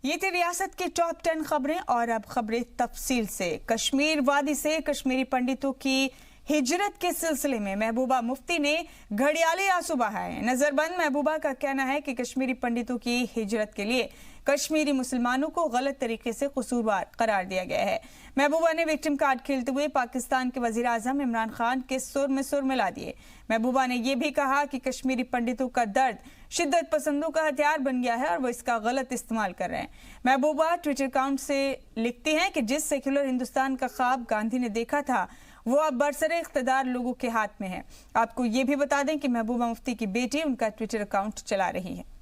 ये थी रियासत की टॉप 10 खबरें और अब खबरें तफसील से। कश्मीर वादी से कश्मीरी पंडितों की हिजरत के सिलसिले में महबूबा मुफ्ती ने घड़ियाले आंसू बहाए। नजरबंद महबूबा का कहना है कि कश्मीरी पंडितों की हिजरत के लिए कश्मीरी मुसलमानों को गलत तरीके से कसूरवार करार दिया गया है। महबूबा ने विक्टिम कार्ड खेलते हुए पाकिस्तान के वजीर आजम इमरान खान के सुर में सुर मिला दिए। महबूबा ने यह भी कहा कि कश्मीरी पंडितों का दर्द शिद्दत पसंदों का हथियार बन गया है और वो इसका गलत इस्तेमाल कर रहे हैं। महबूबा ट्विटर अकाउंट से लिखती हैं कि जिस सेक्युलर हिंदुस्तान का ख्वाब गांधी ने देखा था वो अब बरसरे इख्तिदार लोगों के हाथ में है। आपको ये भी बता दें कि महबूबा मुफ्ती की बेटी उनका ट्विटर अकाउंट चला रही है।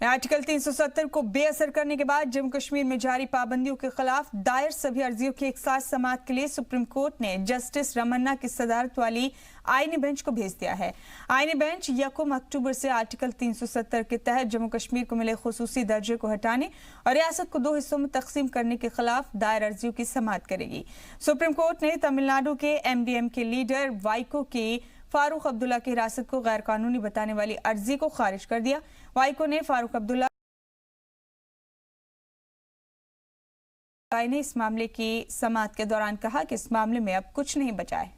आर्टिकल 370 को बेअसर करने के बाद जम्मू कश्मीर में जारी पाबंदियों के खिलाफ दायर सभी अर्जियों की एक साथ समाअत के लिए सुप्रीम कोर्ट ने जस्टिस रमन्ना की सदारत वाली आईनी बेंच को भेज दिया है। आईनी बेंच 1 अक्टूबर से आर्टिकल 370 के तहत जम्मू कश्मीर को मिले खुसूसी दर्जे को हटाने और रियासत को 2 हिस्सों में तकसीम करने के खिलाफ दायर अर्जियों की समाअत करेगी। सुप्रीम कोर्ट ने तमिलनाडु के एमडीएम के लीडर वाइको की फारूक अब्दुल्ला की हिरासत को गैर कानूनी बताने वाली अर्जी को खारिज कर दिया। वाइको ने फारूक अब्दुल्ला ने इस मामले की समाअत के दौरान कहा कि इस मामले में अब कुछ नहीं बचा है।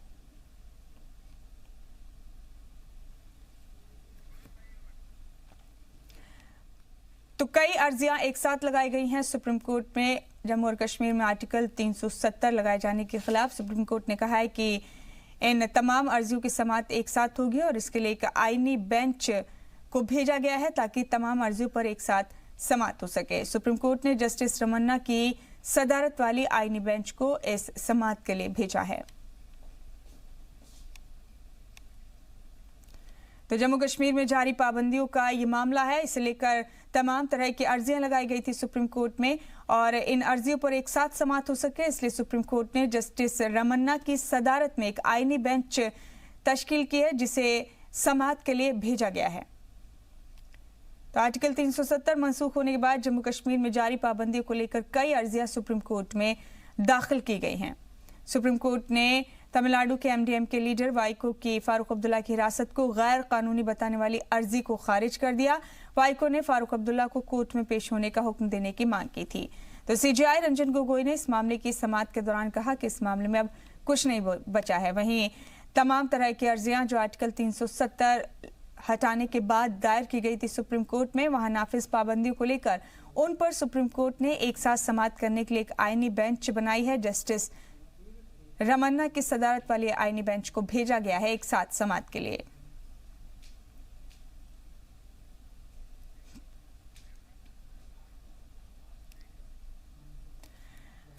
तो कई अर्जियां एक साथ लगाई गई हैं सुप्रीम कोर्ट में। जम्मू और कश्मीर में आर्टिकल 370 लगाए जाने के खिलाफ सुप्रीम कोर्ट ने कहा है कि इन तमाम अर्जियों की समाअत एक साथ होगी और इसके लिए एक आईनी बेंच को भेजा गया है ताकि तमाम अर्जियों पर एक साथ समाअत हो सके। सुप्रीम कोर्ट ने जस्टिस रमन्ना की सदारत वाली आईनी बेंच को इस समाअत के लिए भेजा है। तो जम्मू कश्मीर में जारी पाबंदियों का ये मामला है, इसे लेकर तमाम तरह की अर्जियां लगाई गई थी सुप्रीम कोर्ट में और इन अर्जियों पर एक साथ समाअत हो सके इसलिए सुप्रीम कोर्ट ने जस्टिस रमन्ना की सदारत में एक आईनी बेंच तश्कील की है जिसे समाअत के लिए भेजा गया है। तो आर्टिकल 370 मनसूख होने के बाद जम्मू कश्मीर में जारी पाबंदियों को लेकर कई अर्जियां सुप्रीम कोर्ट में दाखिल की गई हैं। सुप्रीम कोर्ट ने तमिलनाडु के एमडीएम के लीडर वाइको की फारूक अब्दुल्ला की हिरासत को गैर कानूनी बताने वाली अर्जी को खारिज कर दिया। वाइको ने फारूक अब्दुल्ला को कोर्ट में पेश होने का हुक्म देने की मांग की थी। तो सीजेआई रंजन गोगोई ने इस मामले की समाअत के दौरान कहा कि इस मामले में अब कुछ नहीं बचा है। वहीं तमाम तरह की अर्जियां जो आर्टिकल 370 हटाने के बाद दायर की गई थी सुप्रीम कोर्ट में, वहां नाफिज पाबंदियों को लेकर उन पर सुप्रीम कोर्ट ने एक साथ समाअत करने के लिए एक आईनी बेंच बनाई है। जस्टिस रमन्ना की सदारत वाली आईनी बेंच को भेजा गया है एक साथ समाअत के लिए।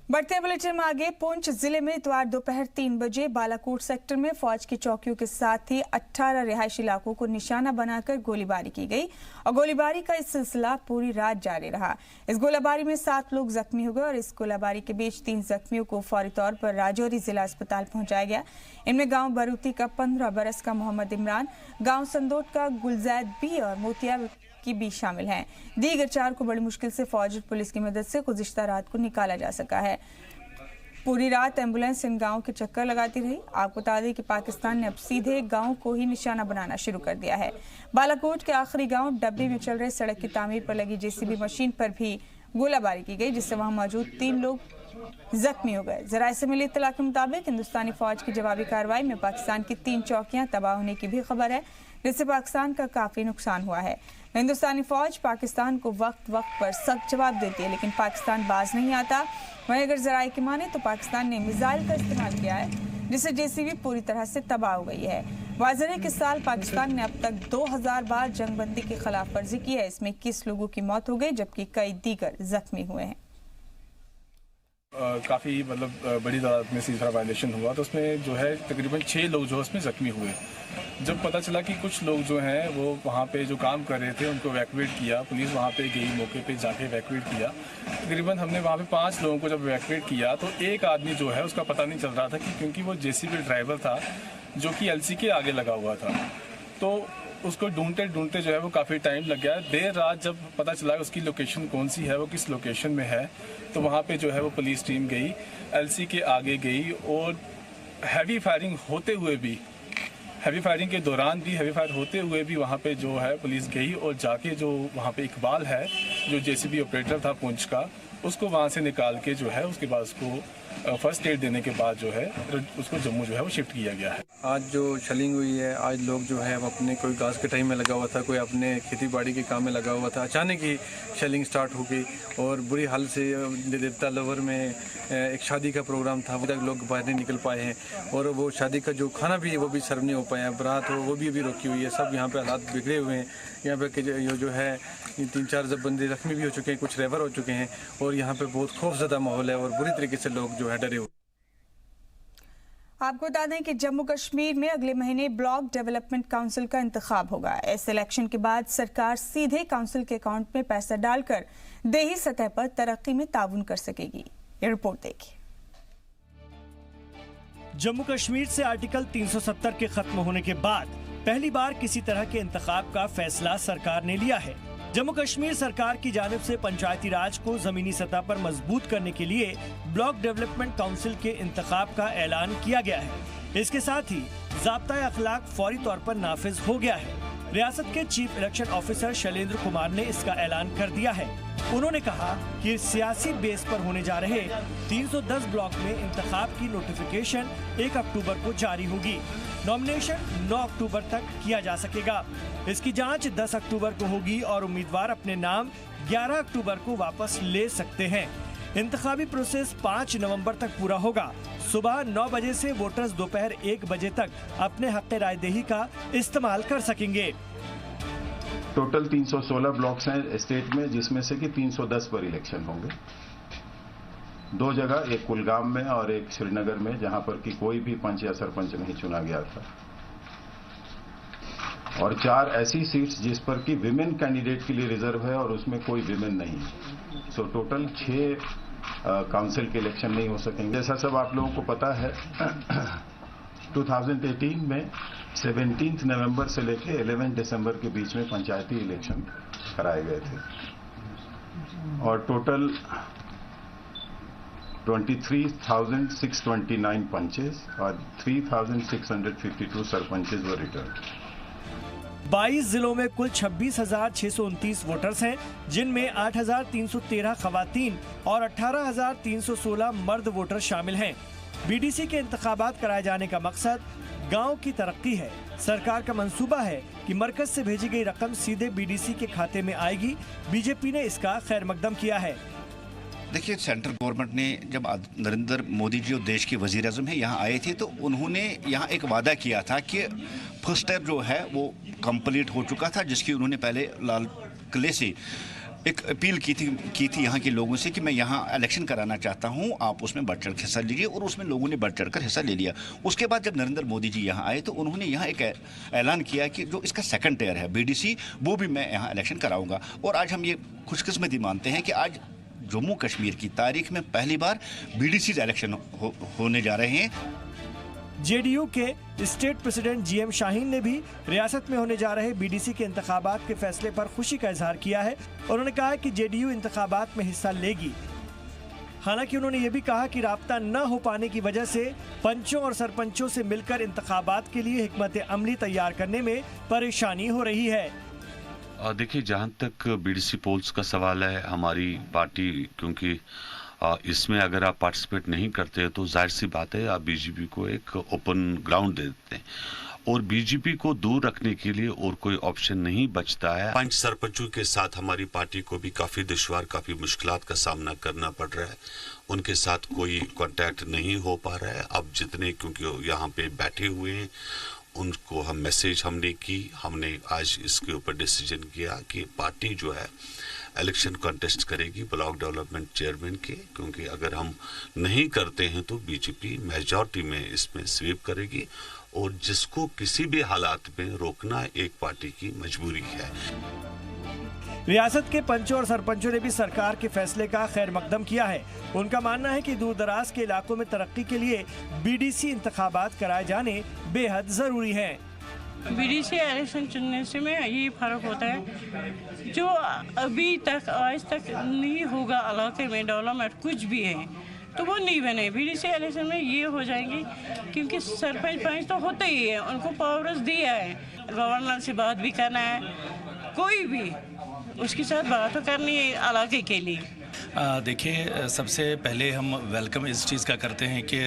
बढ़ते बुलेटिन में आगे। पुंछ जिले में इतवार दोपहर 3 बजे बालाकोट सेक्टर में फौज की चौकियों के साथ ही 18 रिहायशी इलाकों को निशाना बनाकर गोलीबारी की गई और गोलीबारी का इस सिलसिला पूरी रात जारी रहा। इस गोलीबारी में 7 लोग जख्मी हो गए और इस गोलीबारी के बीच 3 जख्मियों को फौरी तौर पर राजौरी जिला अस्पताल पहुंचाया गया। इनमें गांव बरूती का 15 बरस का मोहम्मद इमरान, गांव संदोट का गुलजैद बी और मोतिया की भी शामिल हैं। दीगर 4 को बड़ी मुश्किल से फौज और पुलिस की मदद से गुज़िश्ता रात को निकाला जा सका है। पूरी रात एम्बुलेंस इन गांवों के चक्कर लगाती रही। आपको बता दें कि पाकिस्तान ने अब सीधे गांव को ही निशाना बनाना शुरू कर दिया है। बालाकोट के आखिरी गांव डब्बी में चल रहे सड़क की तामीर पर लगी जेसीबी मशीन पर भी गोलाबारी की गई जिससे वहां मौजूद 3 लोग जख्मी हो गए। जराये से मिली इत्तला के मुताबिक हिंदुस्तानी फौज की जवाबी कार्रवाई में पाकिस्तान की 3 चौकियां तबाह होने की भी खबर है जिससे पाकिस्तान का काफी नुकसान हुआ है। हिंदुस्तानी फौज पाकिस्तान को वक्त वक्त पर सख्त जवाब देती है लेकिन पाकिस्तान बाज नहीं आता। वहीं अगर जराये की माने तो पाकिस्तान ने मिसाइल का इस्तेमाल किया है जिससे जेसीबी पूरी तरह से तबाह हो गई है। वाज़ेह है कि साल पाकिस्तान ने अब तक 2000 बार जंगबंदी की खिलाफ वर्जी की है। इसमें 21 लोगों की मौत हो गई जबकि कई दीगर जख्मी हुए हैं। काफ़ी बड़ी तादाद में सीजफायर वायलेशन हुआ तो उसमें जो है तकरीबन 6 लोग जो उसमें ज़ख्मी हुए। जब पता चला कि कुछ लोग जो हैं वो वहाँ पे जो काम कर रहे थे उनको इवैक्यूएट किया, पुलिस वहाँ पे गई, मौके पे जाके इवैक्यूएट किया। तकरीबन हमने वहाँ पे 5 लोगों को जब इवैक्यूएट किया तो एक आदमी जो है उसका पता नहीं चल रहा था कि क्योंकि वो जेसीबी ड्राइवर था जो कि एलसी के आगे लगा हुआ था। तो उसको ढूंढते ढूंढते जो है वो काफ़ी टाइम लग गया। देर रात जब पता चला उसकी लोकेशन कौन सी है, वो किस लोकेशन में है, तो वहाँ पे जो है वो पुलिस टीम गई, एलसी के आगे गई और हैवी फायरिंग होते हुए भी, हैवी फायरिंग के दौरान भी, हैवी फायर होते हुए भी वहाँ पे जो है पुलिस गई और जाके जो वहाँ पे इकबाल है जो जेसीबी ऑपरेटर था पुंछ का, उसको वहाँ से निकाल के जो है उसके बाद उसको फर्स्ट एड देने के बाद जो है उसको जम्मू जो है वो शिफ्ट किया गया है। आज जो शलिंग हुई है, आज लोग जो है वो अपने कोई घास कटाई में लगा हुआ था, कोई अपने खेती बाड़ी के काम में लगा हुआ था, अचानक ही शलिंग स्टार्ट हो गई और बुरी हाल से देवता लवर में एक शादी का प्रोग्राम था, अभी तक लोग बाहर नहीं निकल पाए हैं और वो शादी का जो खाना भी है वो भी सर्व नहीं हो पाया, बारात हो वो भी अभी रोकी हुई है, सब यहाँ पे हालात बिगड़े हुए हैं। यहाँ पे जो है 3-4 बंदे जख्मी भी हो चुके हैं, कुछ रेफर हो चुके हैं और यहाँ पे बहुत खौफजदा माहौल है और बुरी तरीके से लोग जो है डरे हुए। आपको बता दें कि जम्मू कश्मीर में अगले महीने ब्लॉक डेवलपमेंट काउंसिल का इंतखाब होगा। इस इलेक्शन के बाद सरकार सीधे काउंसिल के अकाउंट में पैसा डालकर देही सतह पर तरक्की में ताउन कर सकेगी। ये रिपोर्ट देखिए। जम्मू कश्मीर से आर्टिकल 370 के खत्म होने के बाद पहली बार किसी तरह के इंतखाब का फैसला सरकार ने लिया है। जम्मू कश्मीर सरकार की जानिब से पंचायती राज को जमीनी सतह पर मजबूत करने के लिए ब्लॉक डेवलपमेंट काउंसिल के इंतखाब का ऐलान किया गया है। इसके साथ ही ज़ाब्ता अखलाक फौरी तौर पर नाफिज हो गया है। रियासत के chief election officer Shailendra Kumar ने इसका ऐलान कर दिया है। उन्होंने कहा कि सियासी बेस पर होने जा रहे 310 ब्लॉक में इंतखाब की नोटिफिकेशन 1 अक्टूबर को जारी होगी। नॉमिनेशन 9 अक्टूबर तक किया जा सकेगा। इसकी जांच 10 अक्टूबर को होगी और उम्मीदवार अपने नाम 11 अक्टूबर को वापस ले सकते हैं। इंतखाबी प्रोसेस 5 नवंबर तक पूरा होगा। सुबह 9 बजे से वोटर्स दोपहर 1 बजे तक अपने हक़ रायदही का इस्तेमाल कर सकेंगे। टोटल 316 ब्लॉक्स हैं स्टेट में, जिसमें से कि 310 पर इलेक्शन होंगे। 2 जगह, एक कुलगाम में और एक श्रीनगर में, जहां पर कि कोई भी पंच या सरपंच नहीं चुना गया था, और 4 ऐसी सीट्स जिस पर कि विमेन कैंडिडेट के लिए रिजर्व है और उसमें कोई विमेन नहीं है। सो टोटल 6 काउंसिल के इलेक्शन नहीं हो सकेंगे। जैसा सब आप लोगों को पता है 2018 में 17 नवंबर से लेकर 11 दिसंबर के बीच में पंचायती इलेक्शन कराए गए थे और टोटल 23,629 पंचेस और 3,652 सरपंचेस वर रिटर्न। 22 जिलों में कुल 26,629 वोटर्स हैं, जिनमें 8,313 खवातीन और 18,316 मर्द वोटर शामिल हैं। बीडीसी के इंतखाबात कराए जाने का मकसद गांव की तरक्की है। सरकार का मंसूबा है कि मरकज से भेजी गई रकम सीधे बीडीसी के खाते में आएगी। बीजेपी ने इसका खैर मकदम किया है। देखिए, सेंट्रल गवर्नमेंट ने जब नरेंद्र मोदी जी देश के वजीर आज़म हैं यहाँ आए थे, तो उन्होंने यहाँ एक वादा किया था कि फर्स्ट स्टेप जो है वो कंप्लीट हो चुका था, जिसकी उन्होंने पहले लाल किले से एक अपील की थी यहाँ के लोगों से कि मैं यहाँ इलेक्शन कराना चाहता हूँ, आप उसमें बढ़ चढ़ कर हिस्सा लीजिए, और उसमें लोगों ने बढ़ चढ़ कर हिस्सा ले लिया। उसके बाद जब नरेंद्र मोदी जी यहाँ आए तो उन्होंने यहाँ एक ऐलान किया कि जो इसका सेकंड टियर है बीडीसी, वो भी मैं यहाँ इलेक्शन कराऊंगा। और आज हम ये खुशकिस्मती मानते हैं कि आज जम्मू कश्मीर की तारीख में पहली बार बीडीसी इलेक्शन होने जा रहे हैं। जेडीयू के स्टेट प्रेसिडेंट जीएम शाहीन ने भी रियासत में होने जा रहे बीडीसी के इंतखाबात के फैसले पर खुशी का इजहार किया है। उन्होंने कहा कि जेडीयू इंतखाबात में हिस्सा लेगी। हालांकि उन्होंने ये भी कहा कि राब्ता न हो पाने की वजह से पंचों और सरपंचों से मिलकर इंतखाबात के लिए हिकमत अमली तैयार करने में परेशानी हो रही है। देखिए, जहाँ तक बीडीसी पोल्स का सवाल है, हमारी पार्टी क्योंकि इसमें अगर आप पार्टिसिपेट नहीं करते तो जाहिर सी बात है आप बीजेपी को एक ओपन ग्राउंड दे देते हैं, और बीजेपी को दूर रखने के लिए और कोई ऑप्शन नहीं बचता है। 5 सरपंचों के साथ हमारी पार्टी को भी काफ़ी दुश्वार, काफ़ी मुश्किलात का सामना करना पड़ रहा है। उनके साथ कोई कांटेक्ट नहीं हो पा रहा है। अब जितने क्योंकि यहाँ पे बैठे हुए हैं उनको हम मैसेज हमने आज इसके ऊपर डिसीजन किया कि पार्टी जो है इलेक्शन कॉन्टेस्ट करेगी ब्लॉक डेवलपमेंट चेयरमैन के, क्योंकि अगर हम नहीं करते हैं तो बीजेपी मेजॉरिटी में इसमें स्वीप करेगी, और जिसको किसी भी हालात में रोकना एक पार्टी की मजबूरी है। रियासत के पंचों और सरपंचों ने भी सरकार के फैसले का खैर मकदम किया है। उनका मानना है कि दूर दराज के इलाकों में तरक्की के लिए बीडीसी इंतखाबात कराए जाने बेहद जरूरी हैं। बीडीसी इलेक्शन चुनने से में यही फ़र्क होता है जो अभी तक आज तक नहीं होगा इलाके में डेवलपमेंट कुछ भी है तो वो नहीं बने। बीडीसी इलेक्शन में ये हो जाएंगी क्योंकि सरपंच पंच तो होते ही है, उनको पावर्स दिया है, गवर्नर से बात भी करना है, कोई भी उसके साथ बात तो करनी है इलाके के लिए। देखिए, सबसे पहले हम वेलकम इस चीज़ का करते हैं कि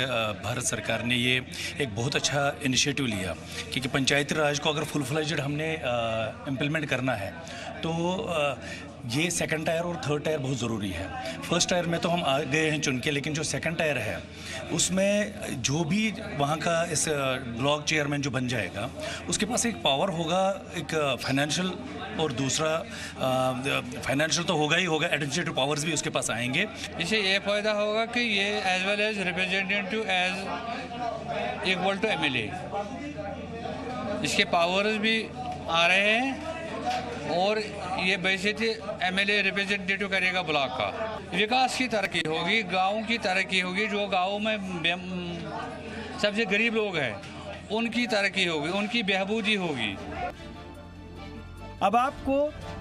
भारत सरकार ने ये एक बहुत अच्छा इनिशिएटिव लिया क्योंकि पंचायती राज को अगर फुल फ्लेज्ड हमने इम्प्लीमेंट करना है तो ये सेकंड टायर और थर्ड टायर बहुत ज़रूरी है। फर्स्ट टायर में तो हम आ गए हैं चुन के, लेकिन जो सेकंड टायर है उसमें जो भी वहाँ का इस ब्लॉक चेयरमैन जो बन जाएगा उसके पास एक पावर होगा, एक फाइनेंशियल और दूसरा फाइनेंशियल तो होगा ही होगा, एडमिनिस्ट्रेटिव पावर्स भी उसके पास आएंगे। इससे ये फ़ायदा होगा कि ये as well as representative as equal to MLA, इसके पावर्स भी आ रहे हैं और ये बेसिकली एमएलए रिप्रेजेंटेटिव करेगा ब्लॉक का। विकास की तरक्की होगी, गाँव की तरक्की होगी, जो गाँव में सबसे गरीब लोग हैं उनकी तरक्की होगी, उनकी बेहबूदी होगी। अब आपको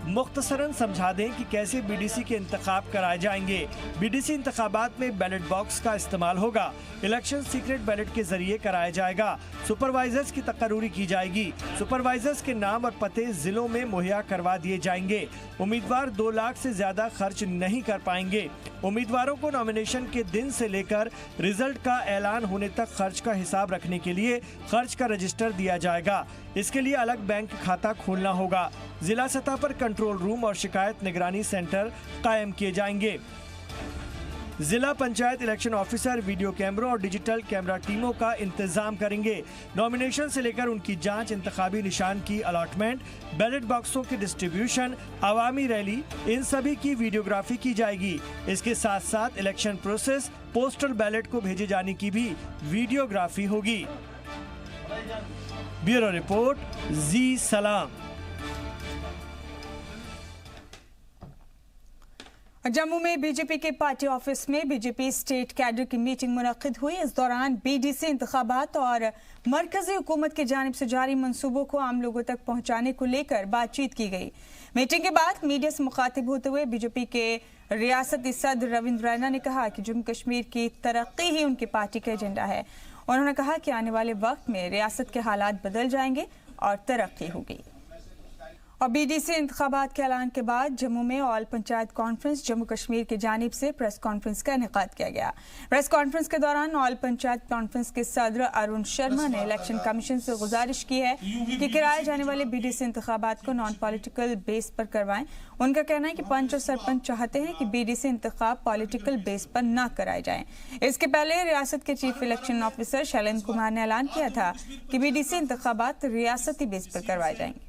मुख्तसरन समझा दें कि कैसे बीडीसी के इंतखाब कराए जाएंगे। बीडीसी इंतखाबात में बैलेट बॉक्स का इस्तेमाल होगा। इलेक्शन सीक्रेट बैलेट के जरिए कराया जाएगा। सुपरवाइजर्स की तकर्री की जाएगी। सुपरवाइजर्स के नाम और पते जिलों में मुहैया करवा दिए जाएंगे। उम्मीदवार 2 लाख से ज्यादा खर्च नहीं कर पाएंगे। उम्मीदवारों को नॉमिनेशन के दिन से लेकर रिजल्ट का ऐलान होने तक खर्च का हिसाब रखने के लिए खर्च का रजिस्टर दिया जाएगा। इसके लिए अलग बैंक खाता खोलना होगा। जिला सतह पर कंट्रोल रूम और शिकायत निगरानी सेंटर कायम किए जाएंगे। जिला पंचायत इलेक्शन ऑफिसर वीडियो कैमरों और डिजिटल कैमरा टीमों का इंतजाम करेंगे। नॉमिनेशन से लेकर उनकी जांच, इंतखाबी निशान की अलॉटमेंट, बैलेट बॉक्सों की डिस्ट्रीब्यूशन, अवामी रैली, इन सभी की वीडियोग्राफी की जाएगी। इसके साथ साथ इलेक्शन प्रोसेस, पोस्टल बैलेट को भेजे जाने की भी वीडियोग्राफी होगी। ब्यूरो रिपोर्ट, जी सलाम। जम्मू में बीजेपी के पार्टी ऑफिस में बीजेपी स्टेट कैडर की मीटिंग मुनक्किद हुई। इस दौरान बीडीसी इंतखाबात और मरकजी हुकूमत की जानिब से जारी मंसूबों को आम लोगों तक पहुंचाने को लेकर बातचीत की गई। मीटिंग के बाद मीडिया से मुखातिब होते हुए बीजेपी के रियासती सदर रविंद्र रैना ने कहा कि जम्मू कश्मीर की तरक्की ही उनकी पार्टी का एजेंडा है। उन्होंने कहा कि आने वाले वक्त में रियासत के हालात बदल जाएंगे और तरक्की होगी। और बीडीसी इंतखाबात के ऐलान के बाद जम्मू में ऑल पंचायत कॉन्फ्रेंस जम्मू कश्मीर की जानिब से प्रेस कॉन्फ्रेंस का इनेकाद किया गया। प्रेस कॉन्फ्रेंस के दौरान ऑल पंचायत कॉन्फ्रेंस के सदर अरुण शर्मा ने इलेक्शन कमीशन से गुजारिश की है कि कराए जाने वाले बीडीसी इंतखाबात को नॉन पॉलिटिकल बेस पर करवाएं। उनका कहना है कि पंच और सरपंच चाहते हैं कि बीडीसी इंतखाब पॉलिटिकल बेस पर न कराए जाएं। इसके पहले रियासत के chief election officer Shailendra Kumar ने ऐलान किया था कि बीडीसी इंतखाबात रियासती बेस पर करवाए जाएंगे।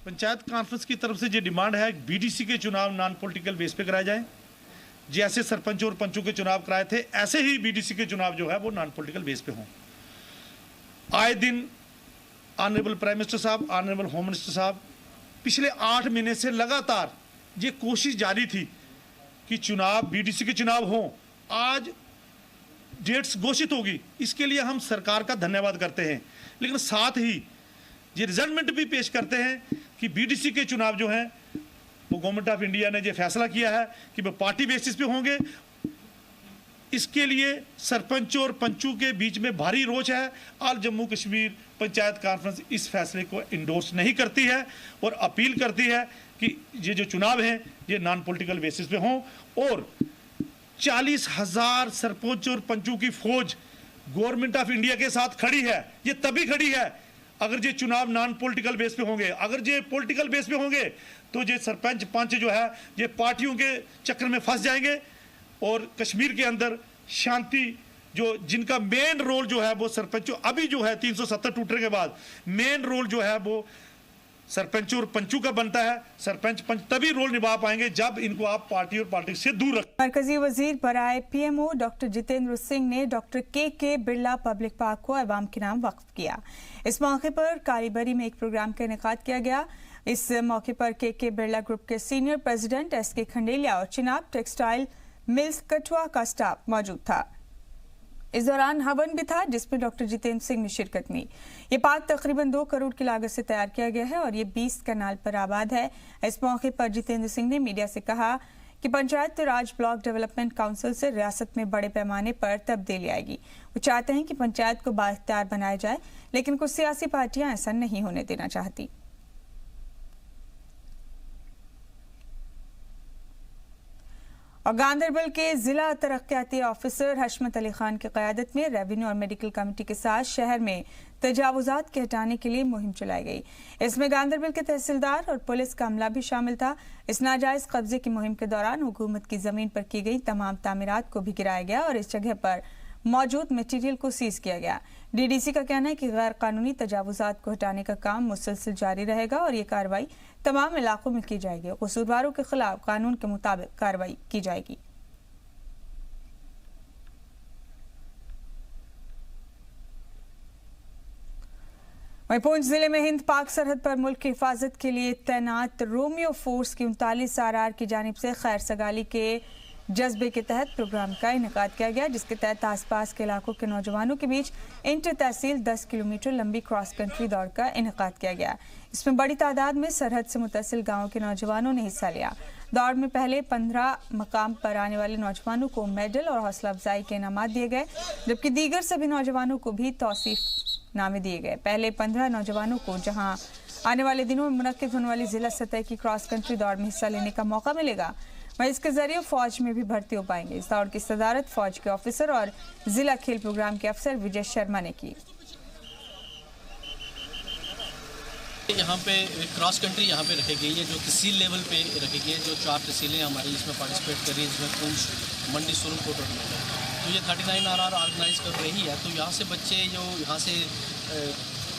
पंचायत कॉन्फ्रेंस की तरफ से जो डिमांड है बीडीसी के चुनाव नॉन पॉलिटिकल बेस पे कराए जाएं। जैसे सरपंचों और पंचों के चुनाव कराए थे ऐसे ही बीडीसी के चुनाव जो है वो नॉन पॉलिटिकल बेस पे हों। आए दिन ऑनरेबल प्राइम मिनिस्टर साहब, ऑनरेबल होम मिनिस्टर साहब पिछले 8 महीने से लगातार ये कोशिश जारी थी कि चुनाव बीडीसी के चुनाव हों। आज डेट्स घोषित होगी, इसके लिए हम सरकार का धन्यवाद करते हैं, लेकिन साथ ही ये रिजल्टमेंट भी पेश करते हैं कि बीडीसी के चुनाव जो हैं वो गवर्नमेंट ऑफ इंडिया ने ये फैसला किया है कि वो पार्टी बेसिस पे होंगे। इसके लिए सरपंचों और पंचों के बीच में भारी रोष है। ऑल जम्मू कश्मीर पंचायत कॉन्फ्रेंस इस फैसले को इंडोर्स नहीं करती है और अपील करती है कि ये जो चुनाव हैं ये नॉन पॉलिटिकल बेसिस पे हों। और 40,000 सरपंचों और पंचों की फौज गवर्नमेंट ऑफ इंडिया के साथ खड़ी है। ये तभी खड़ी है अगर ये चुनाव नॉन पॉलिटिकल बेस पे होंगे। अगर ये पॉलिटिकल बेस पे होंगे तो ये सरपंच पंच जो है ये पार्टियों के चक्कर में फंस जाएंगे और कश्मीर के अंदर शांति जो जिनका मेन रोल जो है वो सरपंचों, अभी जो है 370 टूटने के बाद मेन रोल जो है वो सरपंचों और पंचों का बनता है। सरपंच पंच तभी रोल निभा पाएंगे जब इनको आप पार्टी और पॉलिटिक्स से दूर रखें। मरकजी वजीर बराए पीएमओ डॉक्टर जितेंद्र सिंह ने डॉक्टर के बिरला पब्लिक पार्क को अवाम के नाम वक्फ किया। इस मौके पर कालीबरी में एक प्रोग्राम का इनेकाद किया गया। इस मौके पर के बिरला ग्रुप के सीनियर प्रेसिडेंट SK खंडेलिया और चिनाब टेक्सटाइल मिल्स कठुआ का स्टाफ मौजूद था। इस दौरान हवन भी था जिसमें डॉक्टर जितेंद्र सिंह ने शिरकत की। ये पार्क तकरीबन 2 करोड़ की लागत से तैयार किया गया है और ये 20 कनाल पर आबाद है। इस मौके पर जितेंद्र सिंह ने मीडिया से कहा कि पंचायत राज ब्लॉक डेवलपमेंट काउंसिल से रियासत में बड़े पैमाने पर तब्दीली आएगी। वो चाहते हैं कि पंचायत को बाइख्तियार बनाया जाए, लेकिन कुछ सियासी पार्टियां ऐसा नहीं होने देना चाहती। और गांदरबल के जिला तरक्याती ऑफिसर हशमत अली खान की क़यादत में रेवेन्यू और मेडिकल कमेटी के साथ शहर में तजावुजात के हटाने के लिए मुहिम चलाई गई। इसमें गांदरबल के तहसीलदार और पुलिस का अमला भी शामिल था। इस नाजायज कब्जे की मुहिम के दौरान हुकूमत की जमीन पर की गई तमाम तामीरात को भी गिराया गया और इस जगह पर मौजूद मटीरियल को सीज किया गया। डीडीसी का कहना है कि गैर कानूनी तजावुजात को हटाने का काम मुसलसल जारी रहेगा और ये कार्रवाई तमाम इलाकों में की जाएगी। कसूरवारों के खिलाफ कानून के मुताबिक कार्रवाई की जाएगी। वहीं पुंछ जिले में हिंद पाक सरहद पर मुल्क की हिफाजत के लिए तैनात रोमियो फोर्स की 39 आरआर की जानिब से खैर सगाली के जज्बे के तहत प्रोग्राम का इनेकाद किया गया, जिसके तहत आसपास के इलाकों के नौजवानों के बीच इंटर तहसील 10 किलोमीटर लंबी क्रॉस कंट्री दौड़ का इनेकाद किया गया। इसमें बड़ी तादाद में सरहद से मुतसिल गाँव के नौजवानों ने हिस्सा लिया। दौड़ में पहले 15 मकाम पर आने वाले नौजवानों को मेडल और हौसला अफजाई के इनामात दिए गए, जबकि दीगर सभी नौजवानों को भी तौसीफ नामे दिए गए। पहले 15 नौजवानों को जहां आने वाले दिनों में मुनक्किद होने वाली जिला सतह की क्रॉस कंट्री दौड़ में हिस्सा लेने का मौका मिलेगा, वहीं इसके जरिए फौज में भी भर्ती हो पाएंगे। इस दौड़ की सदारत फौज के ऑफिसर और जिला खेल प्रोग्राम के अफसर विजय शर्मा ने की। यहाँ पे क्रॉस कंट्री यहाँ पे रखी गई है, जो तहसील लेवल पे रखी गई है। जो 4 तहसीलें हमारी इसमें पार्टिसिपेट कर रही है, जिसमें पुंछ, मंडी, सुरनकोट और तो ये 39 आरआर ऑर्गेनाइज कर रही है। तो यहाँ से बच्चे जो यहाँ से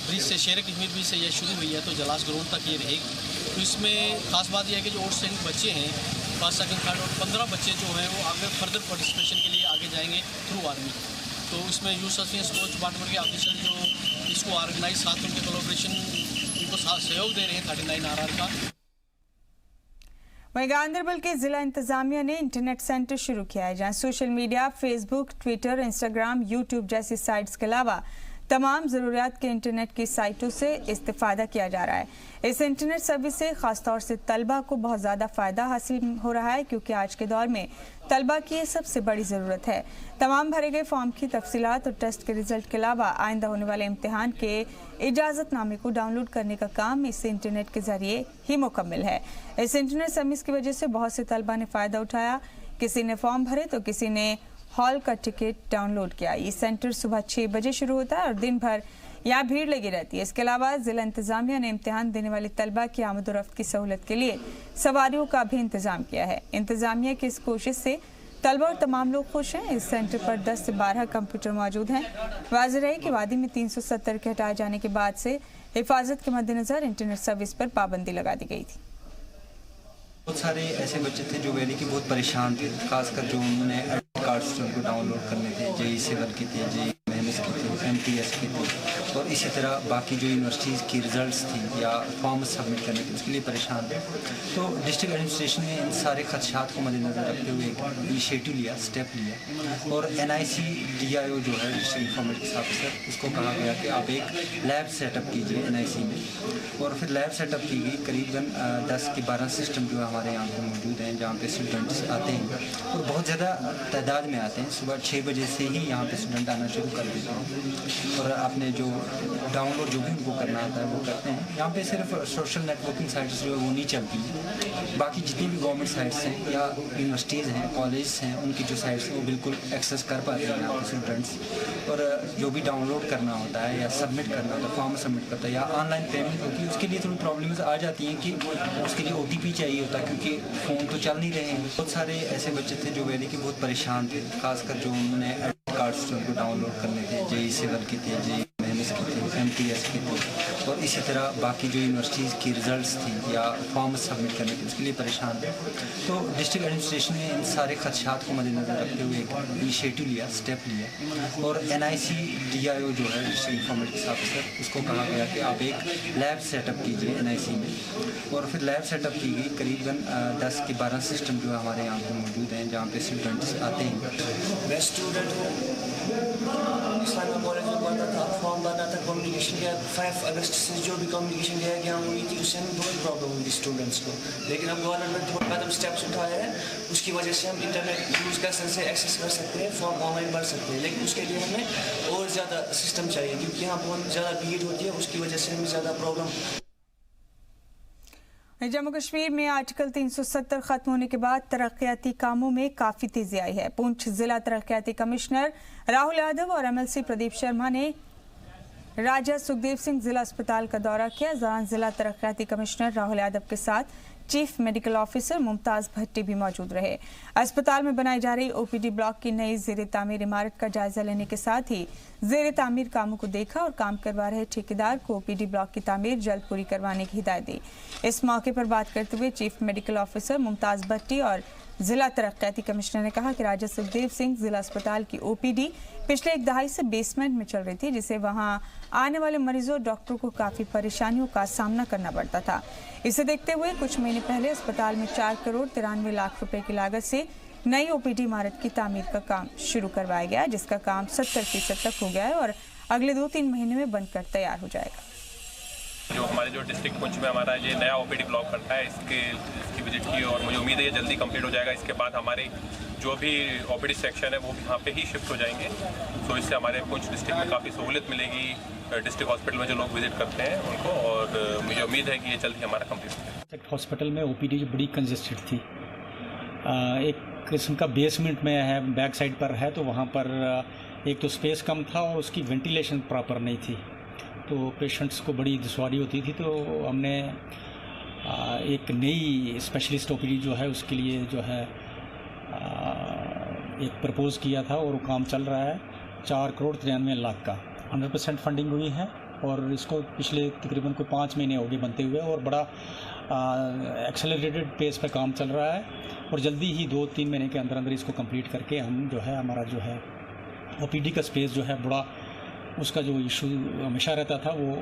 ब्रिज से शेर कश्मीर ब्रिज से ये शुरू हुई है तो जलास ग्राउंड तक ये रहेगी। तो इसमें खास बात यह है कि जो आउटस्टैंडिंग बच्चे हैं फर्स्ट सेकंड थर्ड और 15 बच्चे जो हैं वो आगे फर्दर पार्टिसिपेशन के लिए आगे जाएंगे थ्रू आर्मी। तो इसमें यूथ सस्टेन स्पोर्ट्स डिपार्टमेंट के ऑफिसर जो इसको ऑर्गेनाइज साथ उनके कोलैबोरेशन उनको सहयोग दे रहे हैं 39 आरआर का। वहीं गांदरबल के जिला इंतजामिया ने इंटरनेट सेंटर शुरू किया है, जहां social media, Facebook, Twitter, Instagram, YouTube जैसी साइट्स के अलावा तमाम ज़रूरियात के इंटरनेट की साइटों से इस्तेफादा किया जा रहा है। इस इंटरनेट सर्विस से ख़ासतौर से तलबा को बहुत ज़्यादा फ़ायदा हासिल हो रहा है, क्योंकि आज के दौर में तलबा की ये सबसे बड़ी ज़रूरत है। तमाम भरे गए फॉर्म की तफसीलात और टेस्ट के रिजल्ट के अलावा आइंदा होने वाले इम्तिहान के इजाज़तनामे को डाउनलोड करने का काम इस इंटरनेट के ज़रिए ही मुकम्मल है। इस इंटरनेट सर्विस की वजह से बहुत से तलबा ने फ़ायदा उठाया। किसी ने फॉर्म भरे तो किसी ने हॉल का टिकट डाउनलोड किया। ये सेंटर सुबह 6 बजे शुरू होता है और दिन भर यहाँ भीड़ लगी रहती है। इसके अलावा जिला इंतजामिया ने इम्तिहान देने वाले तलबा की आमद और रफ्त की सहूलत के लिए सवारियों का भी इंतजाम किया है। इंतजामिया की इस कोशिश से तलबा और तमाम लोग खुश हैं। इस सेंटर पर 10 से 12 कंप्यूटर मौजूद हैं। वाज़ेह रहे कि वादी में 370 के हटाए जाने के बाद से हिफाजत के मद्देनजर इंटरनेट सर्विस पर पाबंदी लगा दी गई थी। बहुत सारे ऐसे बच्चे थे जो वैली के बहुत परेशान थे, खासकर जो उन्होंने एडमिट कार्ड्स उनको डाउनलोड करने थे, जेई सिविल की थी, जेई मेंस की थी, एमटीएस की थी और इसी तरह बाकी जो यूनिवर्सिटीज़ की रिजल्ट्स थी या फॉर्म सबमिट करने थे उसके लिए परेशान थे। तो डिस्ट्रिक्ट एडमिनिस्ट्रेशन ने इन सारे खदशात को मद्देनजर रखते हुए एक इनिशिएटिव लिया, स्टेप लिया और NIC DIO जो है डिस्ट्रिक्ट इन्फॉर्मेटिक्स ऑफिसर, उसको कहा गया कि आप एक लैब सेटअप कीजिए NIC में। और फिर लैब सेटअप की गई। करीबन 10 के 12 सिस्टम जो हमारे यहाँ पर मौजूद हैं, जहाँ पे स्टूडेंट्स आते हैं और बहुत ज़्यादा तादाद में आते हैं। सुबह 6 बजे से ही यहाँ पे स्टूडेंट आना शुरू कर देते हैं और अपने जो डाउनलोड जो भी उनको करना आता है वो करते हैं। यहाँ पे सिर्फ सोशल नेटवर्किंग साइट्स जो है वो नहीं चलती हैं, बाकी जितनी भी गवर्नमेंट साइट्स हैं या यूनिवर्सिटीज़ हैं, कॉलेज हैं, उनकी जो साइट्स हैं वो बिल्कुल एक्सेस कर पाते हैं यहाँ पे स्टूडेंट्स। और जो भी डाउनलोड करना होता है या सबमिट करना होता है, फॉर्म सबमिट करता है या ऑनलाइन पेमेंट होती है, उसके लिए थोड़ी प्रॉब्लम्स आ जाती हैं कि उसके लिए OTP चाहिए होता है, क्योंकि फ़ोन तो चल नहीं रहे हैं। बहुत सारे ऐसे बच्चे थे जो वैली के बहुत परेशान थे, खासकर जो उन्होंने एडमिट कार्ड्स उनको डाउनलोड करने थे, जेई सिविल की थी, जेई एमएस की थी, एमटीएस की थी, और इसी तरह बाकी जो यूनिवर्सिटीज़ की रिज़ल्ट्स थी या फॉर्म सबमिट करने थे उसके लिए परेशान थे। तो डिस्ट्रिक्ट एडमिनिस्ट्रेशन ने इन सारे खदशात को मद्देनज़र रखते हुए एक इनिशिएटिव लिया, स्टेप लिया, और NIC DIO जो है डिस्ट्रिक्ट इन्फॉर्मेटिक्स ऑफिसर, उसको कहा गया कि आप एक लैब सेटअप कीजिए NIC में, और फिर लैब सेटअप की गई। करीबन 10 के 12 सिस्टम जो है हमारे यहाँ पर मौजूद हैं जहाँ पे स्टूडेंट्स आते हैं। मैं स्टूडेंट हूँ, इस्लामिक कॉलेज में पढ़ता था, फॉर्म भरना था, कम्युनिकेशन का 5 अगस्त से जो भी कम्युनिकेशन का एग्जाम हुई थी उससे हमें बहुत प्रॉब्लम हुई स्टूडेंट्स को, लेकिन अब गवर्नमेंट ने थोड़ा स्टेप्स उठाए हैं, उसकी वजह से हम इंटरनेट यूज़ कर सकते हैं, एक्सेस कर सकते हैं, फॉर्म ऑनलाइन भर सकते हैं, लेकिन उसके लिए हमें और ज़्यादा सिस्टम चाहिए क्योंकि यहाँ बहुत ज़्यादा भीड़ होती है, उसकी वजह से हमें ज़्यादा प्रॉब्लम। जम्मू कश्मीर में आर्टिकल 370 खत्म होने के बाद तरक्याती कामों में काफी तेजी आई है। पुंछ जिला तरक्याती कमिश्नर राहुल यादव और MLC प्रदीप शर्मा ने राजा सुखदेव सिंह जिला अस्पताल का दौरा किया, जहां जिला तरक्याती कमिश्नर राहुल यादव के साथ चीफ मेडिकल ऑफिसर मुमताज भट्टी भी मौजूद रहे। अस्पताल में बनाई जा रही OPD ब्लॉक की नई ज़ेरे तामीर इमारत का जायजा लेने के साथ ही ज़ेरे तामीर कामों को देखा और काम करवा रहे ठेकेदार को OPD ब्लॉक की तामीर जल्द पूरी करवाने की हिदायत दी। इस मौके पर बात करते हुए चीफ मेडिकल ऑफिसर मुमताज भट्टी और जिला तरक्याती कमिश्नर ने कहा कि राजा सुखदेव सिंह जिला अस्पताल की OPD पिछले एक दहाई से बेसमेंट में चल रही थी, जिसे वहां आने वाले मरीजों और डॉक्टरों को काफी परेशानियों का सामना करना पड़ता था। इसे देखते हुए कुछ महीने पहले अस्पताल में 4 करोड़ 93 लाख रुपए की लागत से नई OPD इमारत की तामीर का काम शुरू करवाया गया, जिसका काम 70% तक हो गया है और अगले 2-3 महीने में बनकर तैयार हो जाएगा। जो हमारे जो डिस्ट्रिक्ट पुंछ में हमारा ये नया OPD ब्लॉक बनता है, इसकी विजिट की और मुझे उम्मीद है ये जल्दी कंप्लीट हो जाएगा। इसके बाद हमारे जो भी OPD सेक्शन है वो यहाँ पे ही शिफ्ट हो जाएंगे, तो इससे हमारे पुंछ डिस्ट्रिक्ट में काफ़ी सहूलियत मिलेगी डिस्ट्रिक्ट हॉस्पिटल में जो लोग विजिट करते हैं उनको, और मुझे उम्मीद है कि ये जल्दी हमारा कंप्लीट हो जाएगा। डिस्ट्रिक्ट हॉस्पिटल में OPD जो बड़ी कंजेस्टेड थी, एक किस्म का बेसमेंट में है, बैक साइड पर है, तो वहाँ पर एक तो स्पेस कम था और उसकी वेंटिलेशन प्रॉपर नहीं थी, तो पेशेंट्स को बड़ी दुश्वारी होती थी। तो हमने एक नई स्पेशलिस्ट OPD जो है उसके लिए जो है एक प्रपोज़ किया था और वो काम चल रहा है। 4 करोड़ 93 लाख का 100% फंडिंग हुई है और इसको पिछले तकरीबन कोई 5 महीने हो गए बनते हुए, और बड़ा एक्सेलरेटेड पेस पे काम चल रहा है और जल्दी ही 2-3 महीने के अंदर अंदर इसको कंप्लीट करके हम जो है हमारा जो है OPD का स्पेस जो है बड़ा, उसका जो इशू हमेशा रहता था वो